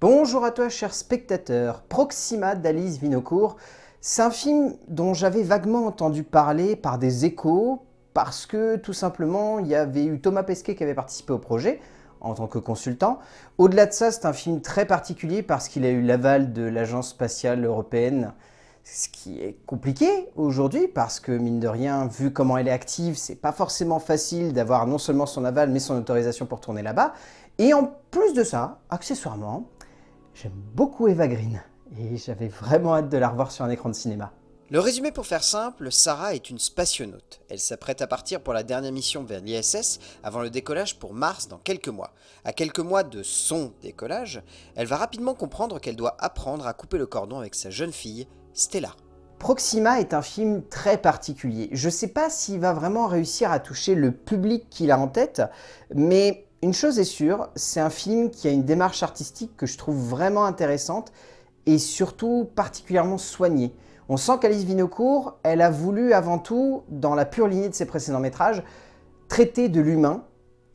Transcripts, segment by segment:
Bonjour à toi cher spectateur, Proxima d'Alice Vinocourt, c'est un film dont j'avais vaguement entendu parler par des échos, parce que tout simplement il y avait eu Thomas Pesquet qui avait participé au projet en tant que consultant. Au-delà de ça, c'est un film très particulier parce qu'il a eu l'aval de l'Agence spatiale européenne, ce qui est compliqué aujourd'hui parce que mine de rien, vu comment elle est active, c'est pas forcément facile d'avoir non seulement son aval mais son autorisation pour tourner là-bas. Et en plus de ça, accessoirement, j'aime beaucoup Eva Green et j'avais vraiment hâte de la revoir sur un écran de cinéma. Le résumé pour faire simple, Sarah est une spationaute. Elle s'apprête à partir pour la dernière mission vers l'ISS avant le décollage pour Mars dans quelques mois. À quelques mois de son décollage, elle va rapidement comprendre qu'elle doit apprendre à couper le cordon avec sa jeune fille, Stella. Proxima est un film très particulier. Je sais pas s'il va vraiment réussir à toucher le public qu'il a en tête, mais une chose est sûre, c'est un film qui a une démarche artistique que je trouve vraiment intéressante et surtout particulièrement soignée. On sent qu'Alice Vinocourt, elle a voulu avant tout, dans la pure lignée de ses précédents métrages, traiter de l'humain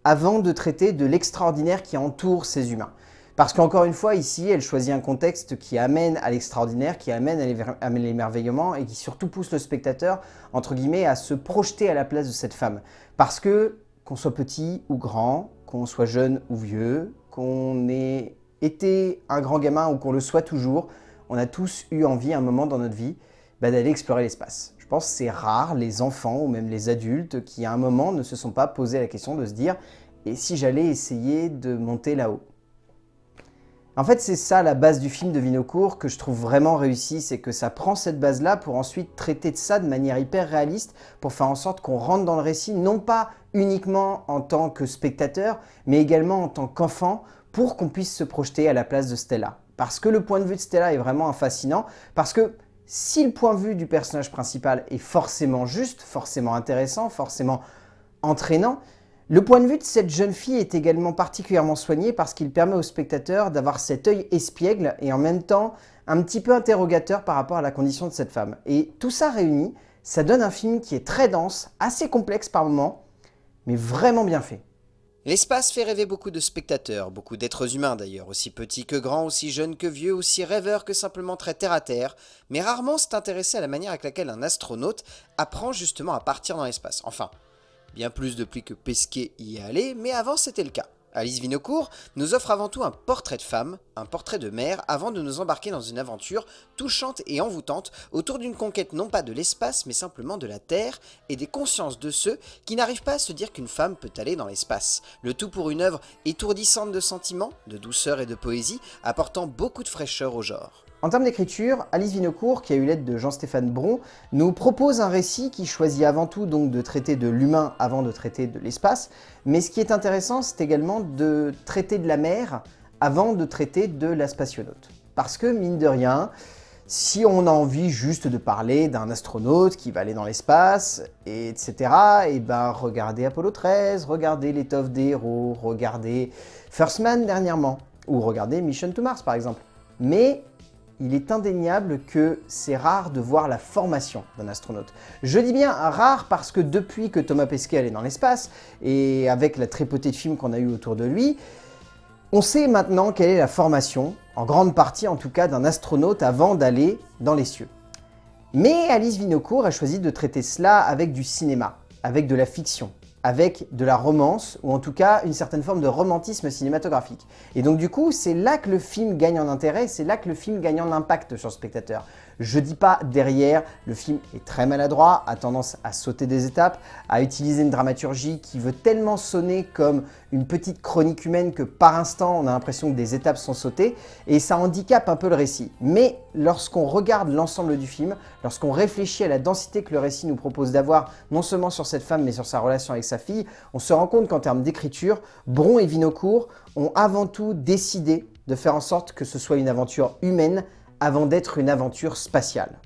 avant de traiter de l'extraordinaire qui entoure ces humains. Parce qu'encore une fois, ici, elle choisit un contexte qui amène à l'extraordinaire, qui amène à l'émerveillement et qui surtout pousse le spectateur, entre guillemets, à se projeter à la place de cette femme. Parce que, qu'on soit petit ou grand, qu'on soit jeune ou vieux, qu'on ait été un grand gamin ou qu'on le soit toujours, on a tous eu envie à un moment dans notre vie d'aller explorer l'espace. Je pense que c'est rare les enfants ou même les adultes qui à un moment ne se sont pas posé la question de se dire « et si j'allais essayer de monter là-haut ?» En fait, c'est ça la base du film de Vinocourt que je trouve vraiment réussi, c'est que ça prend cette base-là pour ensuite traiter de ça de manière hyper réaliste, pour faire en sorte qu'on rentre dans le récit, non pas uniquement en tant que spectateur, mais également en tant qu'enfant, pour qu'on puisse se projeter à la place de Stella. Parce que le point de vue de Stella est vraiment fascinant, parce que si le point de vue du personnage principal est forcément juste, forcément intéressant, forcément entraînant, le point de vue de cette jeune fille est également particulièrement soigné parce qu'il permet au spectateur d'avoir cet œil espiègle et en même temps un petit peu interrogateur par rapport à la condition de cette femme. Et tout ça réuni, ça donne un film qui est très dense, assez complexe par moments, mais vraiment bien fait. L'espace fait rêver beaucoup de spectateurs, beaucoup d'êtres humains d'ailleurs, aussi petits que grands, aussi jeunes que vieux, aussi rêveurs que simplement très terre-à-terre, mais rarement s'est intéressé à la manière avec laquelle un astronaute apprend justement à partir dans l'espace. Enfin, bien plus depuis que Pesquet y est allé, mais avant c'était le cas. Alice Vinocourt nous offre avant tout un portrait de femme, un portrait de mère, avant de nous embarquer dans une aventure touchante et envoûtante autour d'une conquête non pas de l'espace, mais simplement de la Terre et des consciences de ceux qui n'arrivent pas à se dire qu'une femme peut aller dans l'espace. Le tout pour une œuvre étourdissante de sentiments, de douceur et de poésie, apportant beaucoup de fraîcheur au genre. En termes d'écriture, Alice Vinocourt, qui a eu l'aide de Jean-Stéphane Bron, nous propose un récit qui choisit avant tout donc de traiter de l'humain avant de traiter de l'espace, mais ce qui est intéressant, c'est également de traiter de la mer avant de traiter de la spationaute. Parce que, mine de rien, si on a envie juste de parler d'un astronaute qui va aller dans l'espace, etc., et ben regardez Apollo 13, regardez l'étoffe des héros, regardez First Man dernièrement, ou regardez Mission to Mars par exemple. Mais il est indéniable que c'est rare de voir la formation d'un astronaute. Je dis bien rare parce que depuis que Thomas Pesquet allait dans l'espace, et avec la tripotée de films qu'on a eu autour de lui, on sait maintenant quelle est la formation, en grande partie en tout cas, d'un astronaute avant d'aller dans les cieux. Mais Alice Vinocourt a choisi de traiter cela avec du cinéma, avec de la fiction, avec de la romance, ou en tout cas une certaine forme de romantisme cinématographique. Et donc du coup, c'est là que le film gagne en intérêt, c'est là que le film gagne en impact sur le spectateur. Je dis pas derrière, le film est très maladroit, a tendance à sauter des étapes, à utiliser une dramaturgie qui veut tellement sonner comme une petite chronique humaine que par instant on a l'impression que des étapes sont sautées, et ça handicape un peu le récit. Mais lorsqu'on regarde l'ensemble du film, lorsqu'on réfléchit à la densité que le récit nous propose d'avoir, non seulement sur cette femme mais sur sa relation avec sa fille, on se rend compte qu'en termes d'écriture, Bron et Vinocourt ont avant tout décidé de faire en sorte que ce soit une aventure humaine avant d'être une aventure spatiale.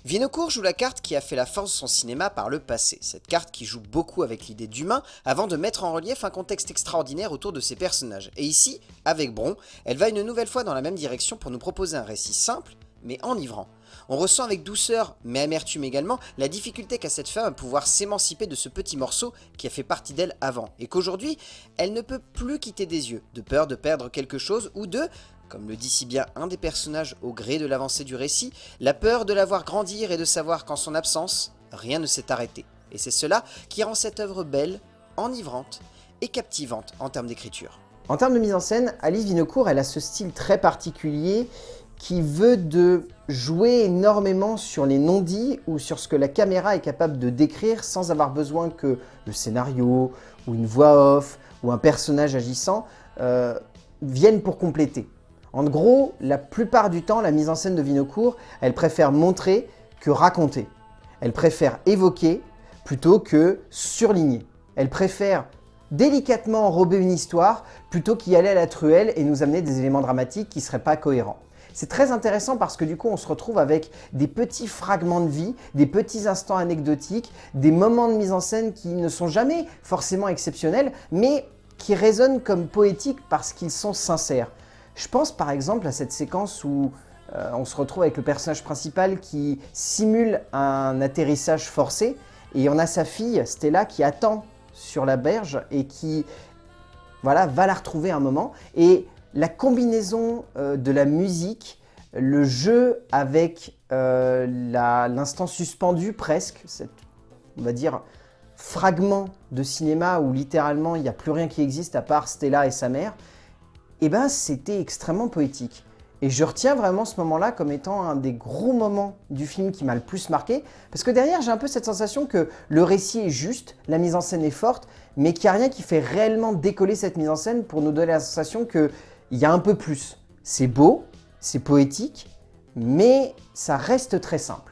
Vinocourt joue la carte qui a fait la force de son cinéma par le passé, cette carte qui joue beaucoup avec l'idée d'humain avant de mettre en relief un contexte extraordinaire autour de ses personnages. Et ici, avec Bron, elle va une nouvelle fois dans la même direction pour nous proposer un récit simple, mais enivrant. On ressent avec douceur, mais amertume également, la difficulté qu'a cette femme à pouvoir s'émanciper de ce petit morceau qui a fait partie d'elle avant, et qu'aujourd'hui, elle ne peut plus quitter des yeux, de peur de perdre quelque chose ou de, comme le dit si bien un des personnages au gré de l'avancée du récit, la peur de la voir grandir et de savoir qu'en son absence, rien ne s'est arrêté. Et c'est cela qui rend cette œuvre belle, enivrante et captivante en termes d'écriture. En termes de mise en scène, Alice Vinocourt, elle a ce style très particulier qui veut de jouer énormément sur les non-dits ou sur ce que la caméra est capable de décrire sans avoir besoin que le scénario ou une voix off ou un personnage agissant viennent pour compléter. En gros, la plupart du temps, la mise en scène de Vinocourt, elle préfère montrer que raconter. Elle préfère évoquer plutôt que surligner. Elle préfère délicatement enrober une histoire plutôt qu'y aller à la truelle et nous amener des éléments dramatiques qui ne seraient pas cohérents. C'est très intéressant parce que du coup on se retrouve avec des petits fragments de vie, des petits instants anecdotiques, des moments de mise en scène qui ne sont jamais forcément exceptionnels mais qui résonnent comme poétiques parce qu'ils sont sincères. Je pense par exemple à cette séquence où on se retrouve avec le personnage principal qui simule un atterrissage forcé et on a sa fille Stella qui attend sur la berge et qui va la retrouver un moment. Et la combinaison de la musique, le jeu avec l'instant suspendu presque, on va dire fragment de cinéma où littéralement il n'y a plus rien qui existe à part Stella et sa mère, et ben c'était extrêmement poétique. Et je retiens vraiment ce moment-là comme étant un des gros moments du film qui m'a le plus marqué, parce que derrière j'ai un peu cette sensation que le récit est juste, la mise en scène est forte, mais qu'il n'y a rien qui fait réellement décoller cette mise en scène pour nous donner la sensation qu'il y a un peu plus. C'est beau, c'est poétique, mais ça reste très simple.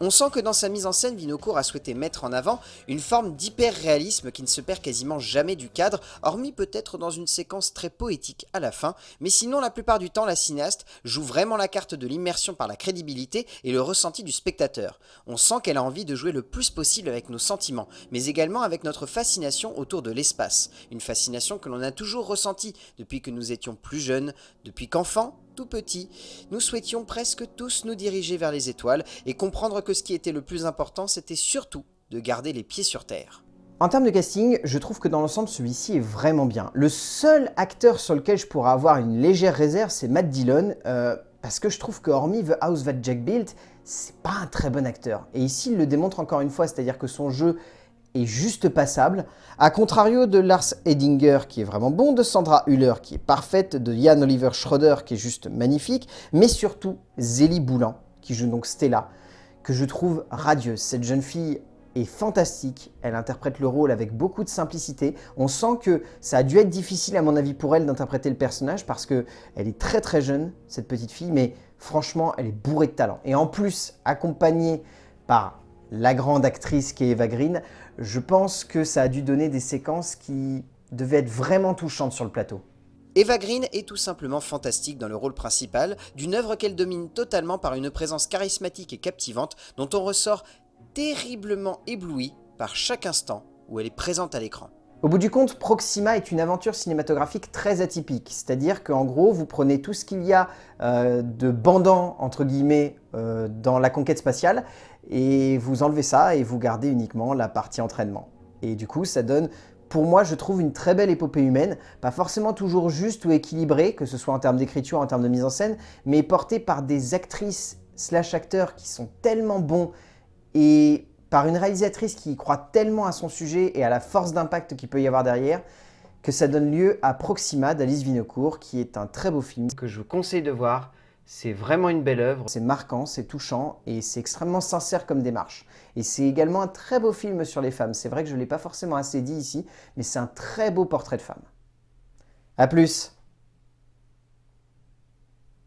On sent que dans sa mise en scène, Vinocourt a souhaité mettre en avant une forme d'hyper-réalisme qui ne se perd quasiment jamais du cadre, hormis peut-être dans une séquence très poétique à la fin, mais sinon la plupart du temps la cinéaste joue vraiment la carte de l'immersion par la crédibilité et le ressenti du spectateur. On sent qu'elle a envie de jouer le plus possible avec nos sentiments, mais également avec notre fascination autour de l'espace, une fascination que l'on a toujours ressentie depuis que nous étions plus jeunes, depuis qu'enfants, tout petit, nous souhaitions presque tous nous diriger vers les étoiles et comprendre que ce qui était le plus important, c'était surtout de garder les pieds sur terre. En termes de casting, je trouve que dans l'ensemble, celui-ci est vraiment bien. Le seul acteur sur lequel je pourrais avoir une légère réserve, c'est Matt Dillon, parce que je trouve que hormis The House That Jack Built, c'est pas un très bon acteur. Et ici, il le démontre encore une fois, c'est-à-dire que son jeu est juste passable, à contrario de Lars Edinger qui est vraiment bon, de Sandra Hüller qui est parfaite, de Jan Oliver Schroeder qui est juste magnifique, mais surtout Zélie Boulan qui joue donc Stella, que je trouve radieuse. Cette jeune fille est fantastique, elle interprète le rôle avec beaucoup de simplicité. On sent que ça a dû être difficile à mon avis pour elle d'interpréter le personnage parce qu'elle est très très jeune, cette petite fille, mais franchement elle est bourrée de talent. Et en plus, accompagnée par la grande actrice qui est Eva Green, je pense que ça a dû donner des séquences qui devaient être vraiment touchantes sur le plateau. Eva Green est tout simplement fantastique dans le rôle principal, d'une œuvre qu'elle domine totalement par une présence charismatique et captivante dont on ressort terriblement ébloui par chaque instant où elle est présente à l'écran. Au bout du compte, Proxima est une aventure cinématographique très atypique, c'est-à-dire qu'en gros, vous prenez tout ce qu'il y a de bandant, entre guillemets, dans la conquête spatiale, et vous enlevez ça et vous gardez uniquement la partie entraînement. Et du coup, ça donne, pour moi, je trouve une très belle épopée humaine, pas forcément toujours juste ou équilibrée, que ce soit en termes d'écriture, en termes de mise en scène, mais portée par des actrices / acteurs qui sont tellement bons et par une réalisatrice qui croit tellement à son sujet et à la force d'impact qu'il peut y avoir derrière, que ça donne lieu à Proxima d'Alice Vinocourt, qui est un très beau film que je vous conseille de voir. C'est vraiment une belle œuvre, c'est marquant, c'est touchant et c'est extrêmement sincère comme démarche. Et c'est également un très beau film sur les femmes. C'est vrai que je ne l'ai pas forcément assez dit ici, mais c'est un très beau portrait de femme. A plus!